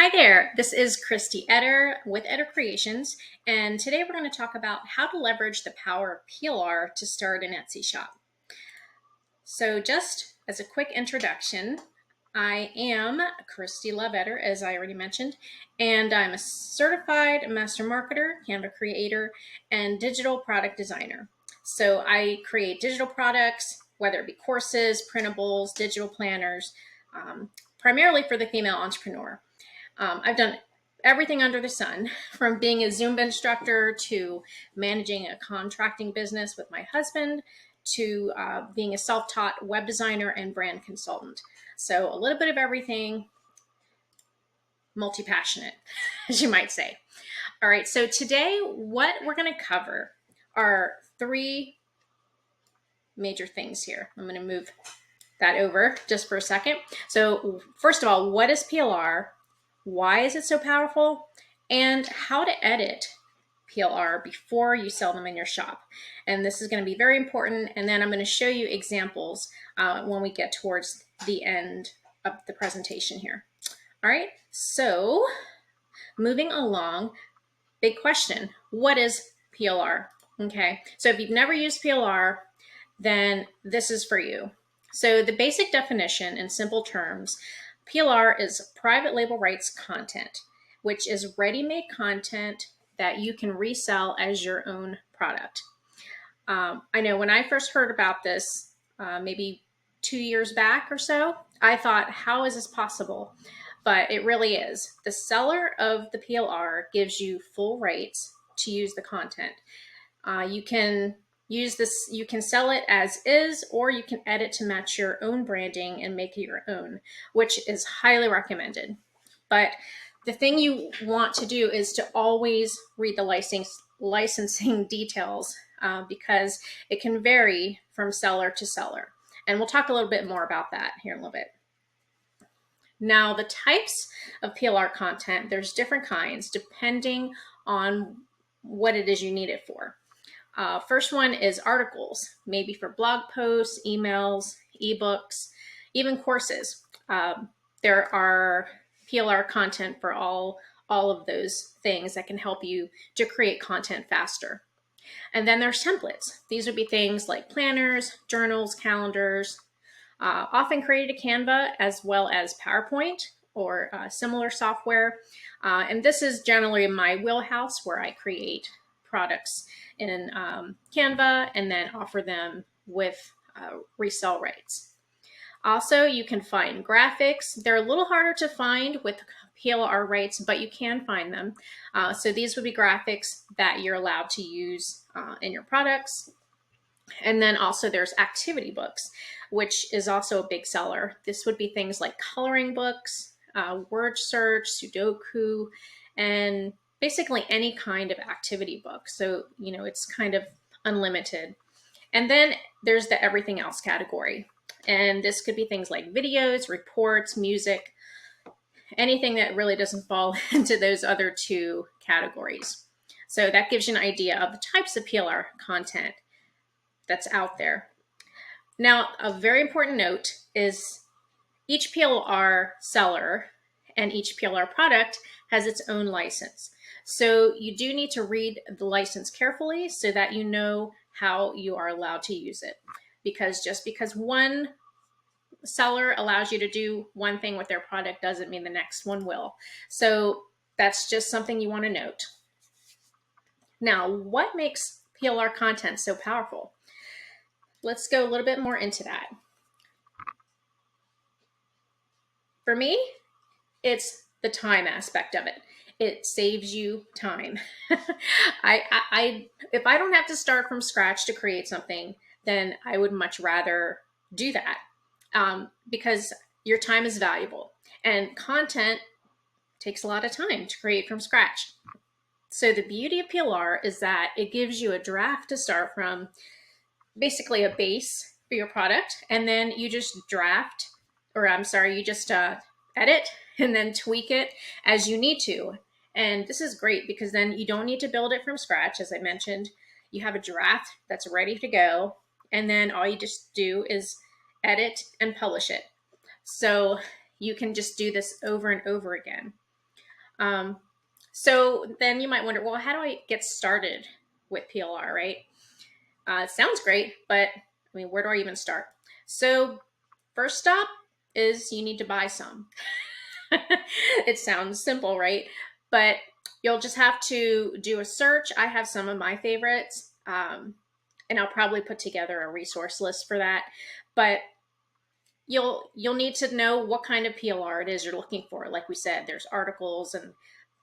Hi there, this is Christy Eder with Eder Creations, and today we're going to talk about how to leverage the power of PLR to start an Etsy shop. So just as a quick introduction, I am Christy Love Eder, as I already mentioned, and I'm a certified master marketer, Canva creator, and digital product designer. So I create digital products, whether it be courses, printables, digital planners, primarily for the female entrepreneur. I've done everything under the sun, from being a Zumba instructor to managing a contracting business with my husband to being a self-taught web designer and brand consultant. So a little bit of everything, multi-passionate, as you might say. All right, so today what we're going to cover are three major things here. I'm going to move that over just for a second. So first of all, what is PLR? Why is it so powerful? And how to edit PLR before you sell them in your shop. And this is going to be very important. And then I'm going to show you examples when we get towards the end of the presentation here. All right, so moving along, big question, what is PLR? Okay, so if you've never used PLR, then this is for you. So the basic definition in simple terms, PLR is private label rights content, which is ready-made content that you can resell as your own product. I know when I first heard about this, maybe 2 years back or so, I thought, how is this possible? But it really is. The seller of the PLR gives you full rights to use the content. You can use this, you can sell it as is, or you can edit to match your own branding and make it your own, which is highly recommended. But the thing you want to do is to always read the licensing details because it can vary from seller to seller. And we'll talk a little bit more about that here in a little bit. Now, the types of PLR content, there's different kinds depending on what it is you need it for. First one is articles, maybe for blog posts, emails, ebooks, even courses. There are PLR content for all of those things that can help you to create content faster. And then there's templates. These would be things like planners, journals, calendars, often created to Canva as well as PowerPoint or similar software. And this is generally my wheelhouse where I create products in Canva and then offer them with resell rights. Also, you can find graphics. They're a little harder to find with PLR rights, but you can find them. So these would be graphics that you're allowed to use in your products. And then also there's activity books, which is also a big seller. This would be things like coloring books, word search, Sudoku, and basically any kind of activity book. So, you know, it's kind of unlimited. And then there's the everything else category. And this could be things like videos, reports, music, anything that really doesn't fall into those other two categories. So that gives you an idea of the types of PLR content that's out there. Now, a very important note is each PLR seller and each PLR product has its own license. So you do need to read the license carefully so that you know how you are allowed to use it. Because just because one seller allows you to do one thing with their product doesn't mean the next one will. So that's just something you want to note. Now, what makes PLR content so powerful? Let's go a little bit more into that. For me, it's the time aspect of it. It saves you time. If I don't have to start from scratch to create something, then I would much rather do that because your time is valuable and content takes a lot of time to create from scratch. So the beauty of PLR is that it gives you a draft to start from, basically a base for your product, and then you just edit and then tweak it as you need to. And this is great because then you don't need to build it from scratch. As I mentioned, you have a draft that's ready to go, and then all you just do is edit and publish it. So you can just do this over and over again. So then you might wonder, well, how do I get started with PLR, right? It sounds great, but I mean, where do I even start? So first stop is you need to buy some. It sounds simple, right? But you'll just have to do a search. I have some of my favorites, and I'll probably put together a resource list for that. But you'll need to know what kind of PLR it is you're looking for. Like we said, there's articles and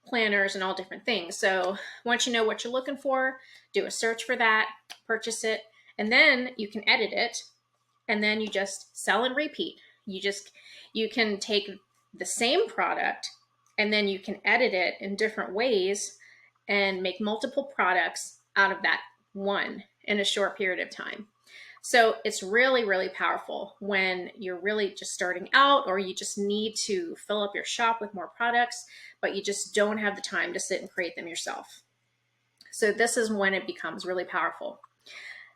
planners and all different things. So once you know what you're looking for, do a search for that, purchase it, and then you can edit it, and then you just sell and repeat. You can take the same product and then you can edit it in different ways and make multiple products out of that one in a short period of time. So it's really, really powerful when you're really just starting out, or you just need to fill up your shop with more products, but you just don't have the time to sit and create them yourself. So this is when it becomes really powerful.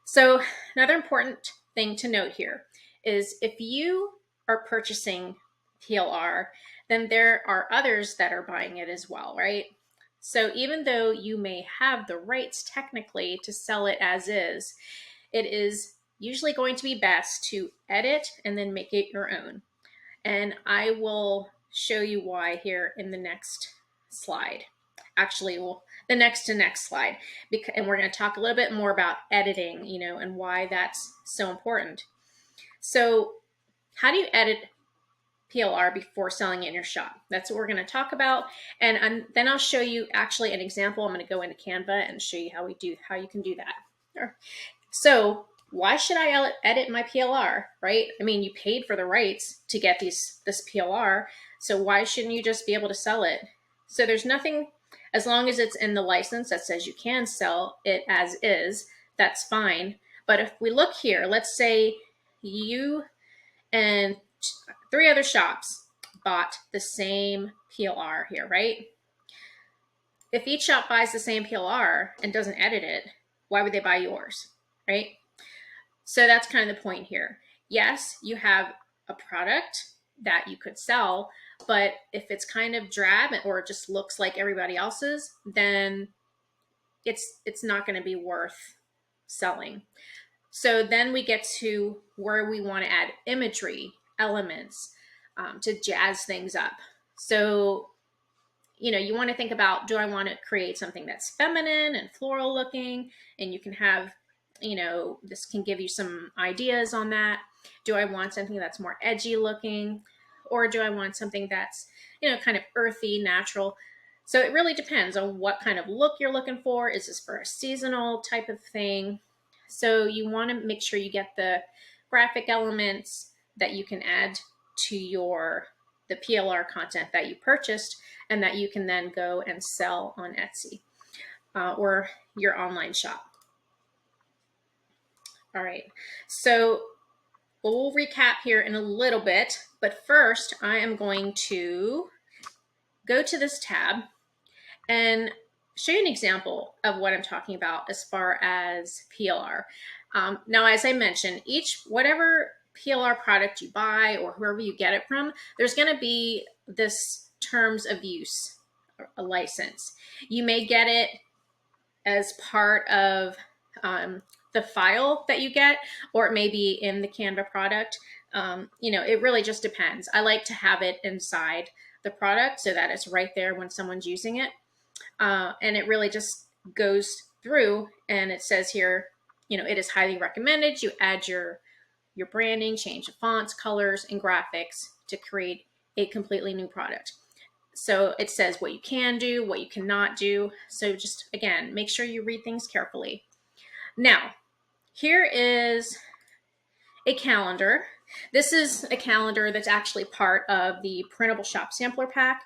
So another important thing to note here is if you are purchasing PLR, then there are others that are buying it as well, right? So even though you may have the rights technically to sell it as is, it is usually going to be best to edit and then make it your own. And I will show you why here in the next slide. Actually, the next to next slide, and we're going to talk a little bit more about editing, and why that's so important. So how do you edit PLR before selling it in your shop? That's what we're going to talk about. And then I'll show you actually an example. I'm going to go into Canva and show you how you can do that. So why should I edit my PLR, right? I mean, you paid for the rights to get this PLR, so why shouldn't you just be able to sell it? So there's nothing, as long as it's in the license that says you can sell it as is, that's fine. But if we look here, let's say you and 3 other shops bought the same PLR here, right? If each shop buys the same PLR and doesn't edit it, why would they buy yours, right? So that's kind of the point here. Yes, you have a product that you could sell, but if it's kind of drab or it just looks like everybody else's, then it's not going to be worth selling. So then we get to where we want to add imagery, elements, to jazz things up. So, you want to think about, do I want to create something that's feminine and floral looking? And you can have, this can give you some ideas on that. Do I want something that's more edgy looking? Or do I want something that's, kind of earthy, natural? So it really depends on what kind of look you're looking for. Is this for a seasonal type of thing? So you want to make sure you get the graphic elements that you can add to the PLR content that you purchased, and that you can then go and sell on Etsy or your online shop. All right, so we'll recap here in a little bit, but first I am going to go to this tab and show you an example of what I'm talking about as far as PLR. Now, as I mentioned, whatever PLR product you buy or whoever you get it from, there's going to be this terms of use, a license. You may get it as part of the file that you get, or it may be in the Canva product. It really just depends. I like to have it inside the product so that it's right there when someone's using it. And it really just goes through, and it says here, it is highly recommended. You add your branding, change the fonts, colors, and graphics to create a completely new product. So it says what you can do, what you cannot do. So just, again, make sure you read things carefully. Now, here is a calendar. This is a calendar that's actually part of the Printable Shop Sampler Pack,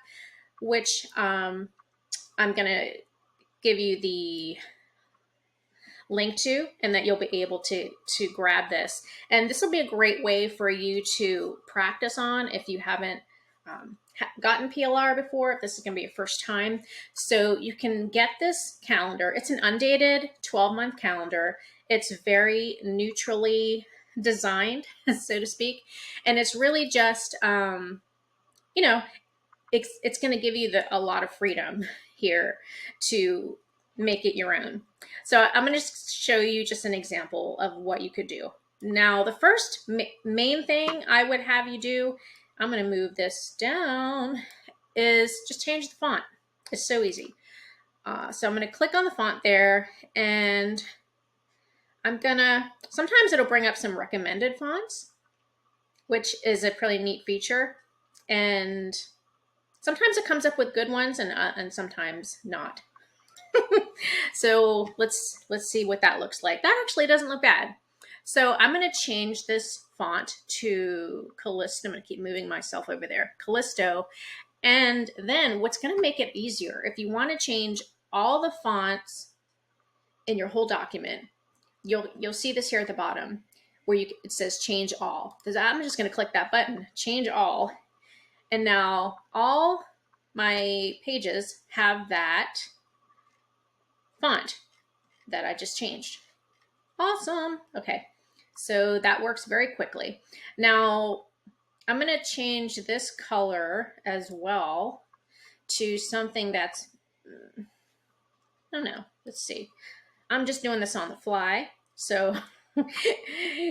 which I'm going to give you the link to, and that you'll be able to grab this. And this will be a great way for you to practice on if you haven't gotten PLR before, if this is going to be your first time. So you can get this calendar. It's an undated 12-month calendar. It's very neutrally designed, so to speak. And it's really just, it's going to give you a lot of freedom here to make it your own. So I'm going to show you just an example of what you could do. Now, the first main thing I would have you do, I'm going to move this down, is just change the font. It's so easy. So I'm going to click on the font there, and sometimes it'll bring up some recommended fonts, which is a pretty neat feature. And sometimes it comes up with good ones, and sometimes not. So let's see what that looks like. That actually doesn't look bad. So I'm going to change this font to Callisto. I'm going to keep moving myself over there. Callisto. And then what's going to make it easier, if you want to change all the fonts in your whole document, you'll see this here at the bottom where it says change all. I'm just going to click that button, change all. And now all my pages have that font that I just changed. Awesome. Okay, so that works very quickly. Now I'm going to change this color as well to something that's, I don't know, let's see. I'm just doing this on the fly, so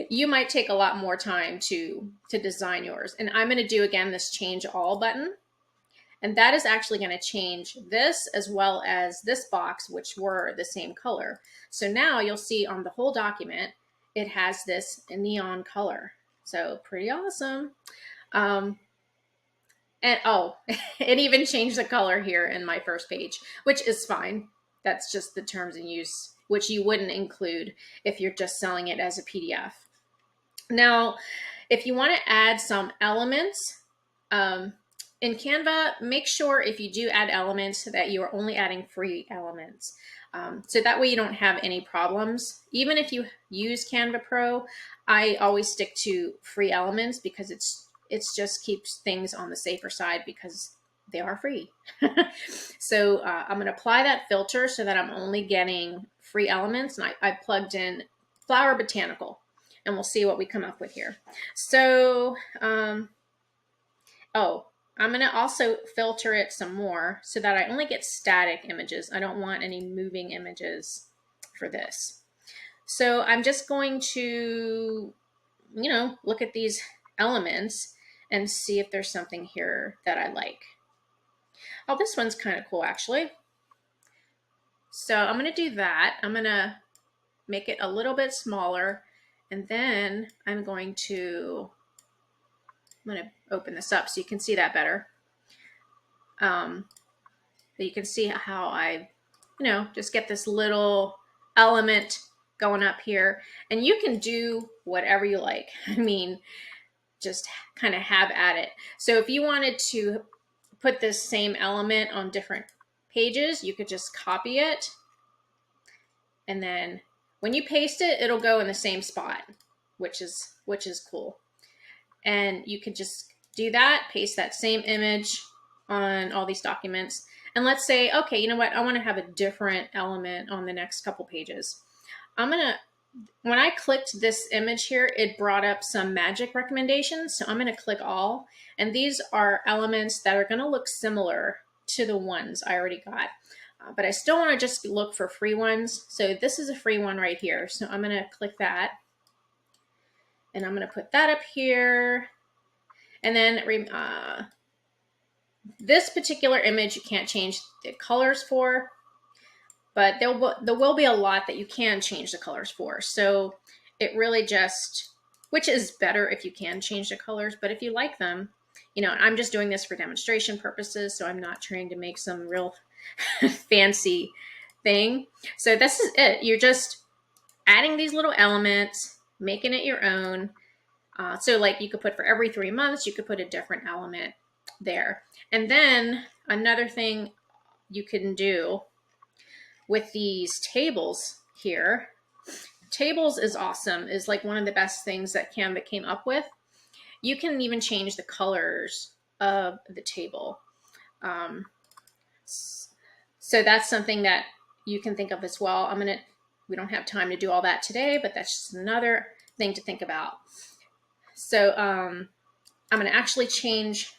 you might take a lot more time to design yours. And I'm going to do, again, this change all button. And that is actually going to change this as well as this box, which were the same color. So now you'll see on the whole document, it has this neon color. So pretty awesome. And oh, it even changed the color here in my first page, which is fine. That's just the terms and use, which you wouldn't include if you're just selling it as a PDF. Now, if you want to add some elements, in Canva, make sure if you do add elements that you are only adding free elements. So that way you don't have any problems. Even if you use Canva Pro, I always stick to free elements because it's just keeps things on the safer side because they are free. So I'm going to apply that filter so that I'm only getting free elements. And I plugged in Flower Botanical, and we'll see what we come up with here. So, I'm going to also filter it some more so that I only get static images. I don't want any moving images for this. So I'm just going to, look at these elements and see if there's something here that I like. Oh, this one's kind of cool, actually. So I'm going to do that. I'm going to make it a little bit smaller, and then I'm going to open this up so you can see that better. But you can see how I, just get this little element going up here, and you can do whatever you like. I mean, just kind of have at it. So if you wanted to put this same element on different pages, you could just copy it, and then when you paste it, it'll go in the same spot, which is cool. And you could just do that, paste that same image on all these documents. And let's say, okay, you know what? I want to have a different element on the next couple pages. When I clicked this image here, it brought up some magic recommendations. So I'm going to click all. And these are elements that are going to look similar to the ones I already got. But I still want to just look for free ones. So this is a free one right here. So I'm going to click that. And I'm going to put that up here. And then this particular image you can't change the colors for, but there will be a lot that you can change the colors for. So it really just, which is better if you can change the colors, but if you like them, I'm just doing this for demonstration purposes, so I'm not trying to make some real fancy thing. So this is it. You're just adding these little elements, making it your own. So like you could put for every 3 months, you could put a different element there. And then another thing you can do with these tables here, tables is awesome, is like one of the best things that Canva came up with. You can even change the colors of the table. So that's something that you can think of as well. We don't have time to do all that today, but that's just another thing to think about. So I'm going to actually change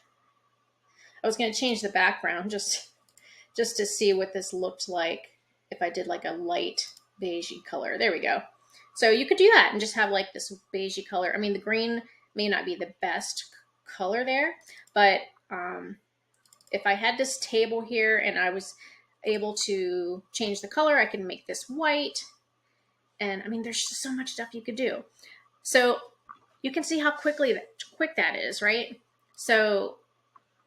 I was going to change the background just to see what this looked like if I did like a light beigey color. There we go. So you could do that and just have like this beigey color. I mean, the green may not be the best color there, but if I had this table here and I was able to change the color, I could make this white. And I mean, there's just so much stuff you could do. So you can see how quick that is, right? So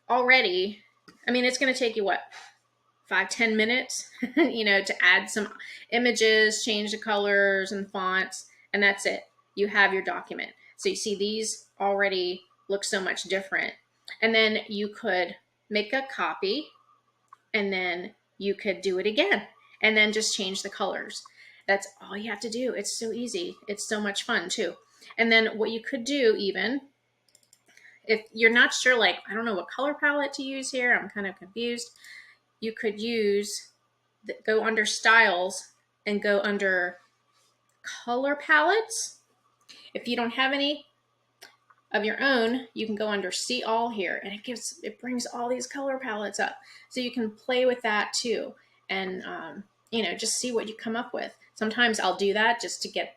already, I mean, it's going to take you what, 5-10 minutes, to add some images, change the colors and fonts, and that's it. You have your document. So you see these already look so much different. And then you could make a copy, and then you could do it again, and then just change the colors. That's all you have to do. It's so easy. It's so much fun too. And then what you could do, even if you're not sure, like, I don't know what color palette to use here, I'm kind of confused. You could go under styles and go under color palettes. If you don't have any of your own, you can go under see all here, and it brings all these color palettes up. So you can play with that too, and just see what you come up with. Sometimes I'll do that just to get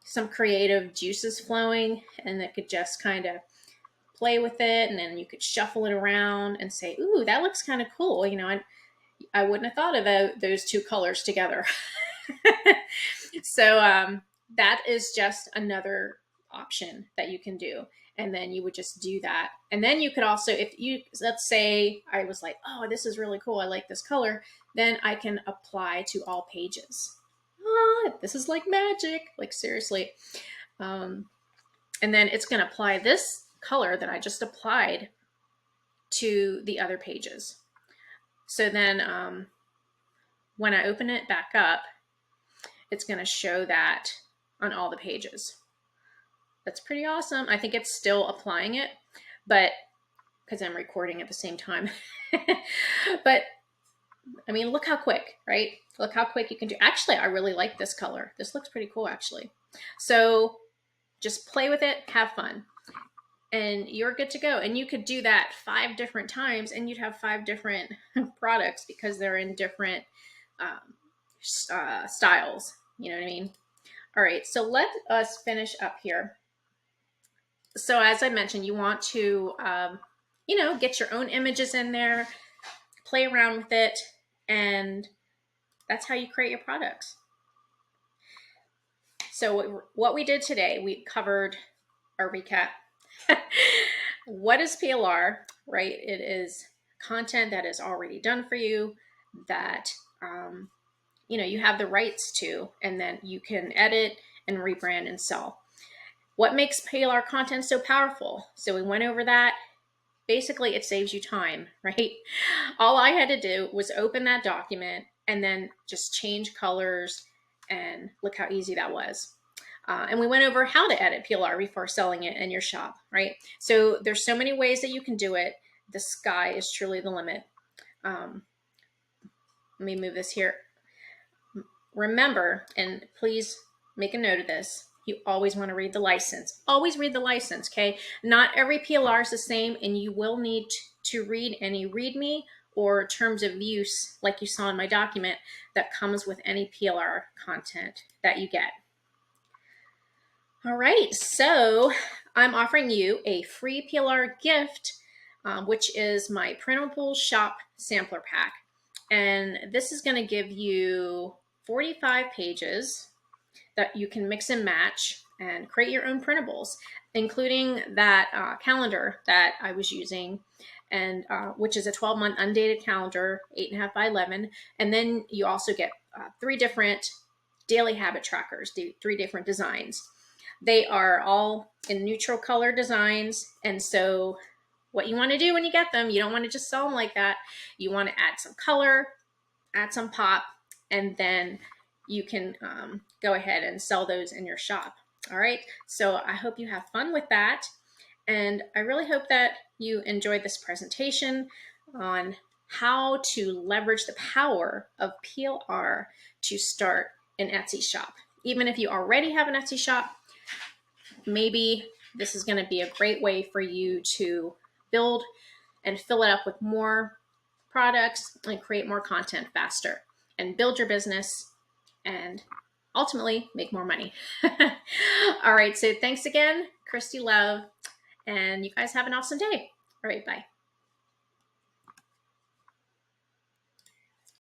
some creative juices flowing, and it could just kind of play with it, and then you could shuffle it around and say, ooh, that looks kind of cool. I wouldn't have thought of those two colors together. So that is just another option that you can do. And then you would just do that. And then you could also, let's say I was like, oh, this is really cool, I like this color, then I can apply to all pages. This is like magic, like seriously. And then it's going to apply this color that I just applied to the other pages. So then when I open it back up, it's going to show that on all the pages. That's pretty awesome. I think it's still applying it, but because I'm recording at the same time. But I mean, look how quick, right? Look how quick you can do. Actually, I really like this color. This looks pretty cool, actually. So just play with it, have fun, and you're good to go. And you could do that 5 different times, and you'd have 5 different products because they're in different styles. You know what I mean? All right, so let us finish up here. So as I mentioned, you want to, get your own images in there, play around with it, and that's how you create your products. So what we did today, we covered our recap. What is PLR, right? It is content that is already done for you that, you have the rights to, and then you can edit and rebrand and sell. What makes PLR content so powerful? So we went over that. Basically, it saves you time, right? All I had to do was open that document and then just change colors, and look how easy that was. And we went over how to edit PLR before selling it in your shop, right? So there's so many ways that you can do it. The sky is truly the limit. Let me move this here. Remember, and please make a note of this, you always want to read the license. Always read the license, okay? Not every PLR is the same, and you will need to read any README or terms of use, like you saw in my document, that comes with any PLR content that you get. All right, so I'm offering you a free PLR gift, which is my Printable Shop Sampler Pack. And this is going to give you 45 pages that you can mix and match and create your own printables, including that calendar that I was using, and which is a 12-month undated calendar, 8.5 by 11. And then you also get 3 different daily habit trackers, 3 different designs. They are all in neutral color designs. And so what you want to do when you get them, you don't want to just sell them like that. You want to add some color, add some pop, and then you can go ahead and sell those in your shop. All right, so I hope you have fun with that, and I really hope that you enjoyed this presentation on how to leverage the power of PLR to start an Etsy shop. Even if you already have an Etsy shop, maybe this is going to be a great way for you to build and fill it up with more products and create more content faster and build your business and ultimately make more money. All right, so thanks again, Christy Love, and you guys have an awesome day. All right, bye.